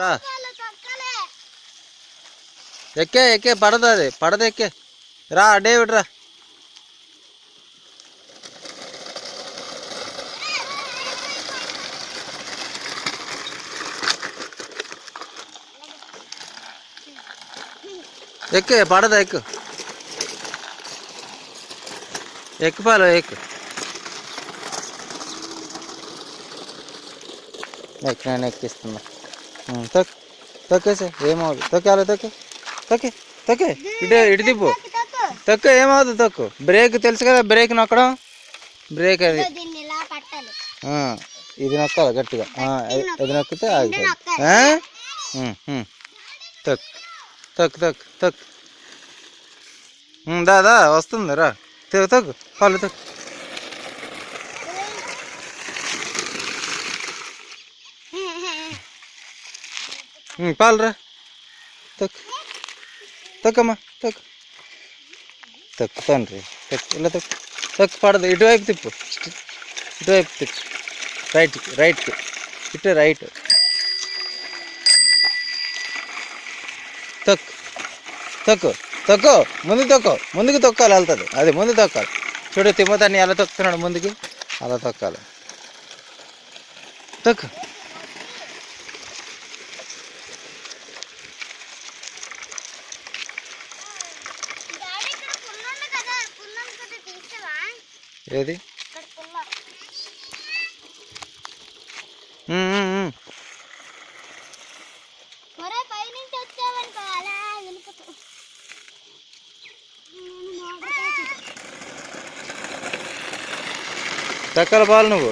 రా ఎక్కే ఎక్కే పడదు అది పడదు ఎక్కే రా డేవిడ్ రా ఎక్కే పడదా ఎక్కు ఎక్కుపాలు ఎక్కు నేను ఎక్కిస్తున్నా తొక్కు తొక్కేసే ఏమవుదు తొక్కాలి తొక్కే తొక్కే తొక్కే ఇటు తిప్పు తొక్కు ఏమవుతుంది తొక్కు బ్రేక్ తెలుసు కదా బ్రేక్ నొక్కడం బ్రేక్ అది ఇది నొక్కాలి గట్టిగా ఇది నొక్కితే ఆగిపోయింది తొక్కు తొక్కు తొక్కు తొక్కు దాదా వస్తుంది రా తొక్కు పాలు తొక్కు పాలు రా తొక్కు తొక్కమ్మా తొక్కు తొక్కు తండ్రి తొక్కు ఇలా తొక్కు తొక్కు పడదు ఇటువైపు తిప్పు ఇటువైపు తిప్పు రైట్కి ఇటు రైట్ తొక్కు తొక్కు తొక్కు ముందుకు తొక్కాలి వెళ్తుంది అది ముందు తొక్కాలి చూడు తిమ్మతాన్ని ఎలా తొక్కుతున్నాడు ముందుకి అలా తొక్కాలి తొక్కు ఏది తక్కల పాలు నువ్వు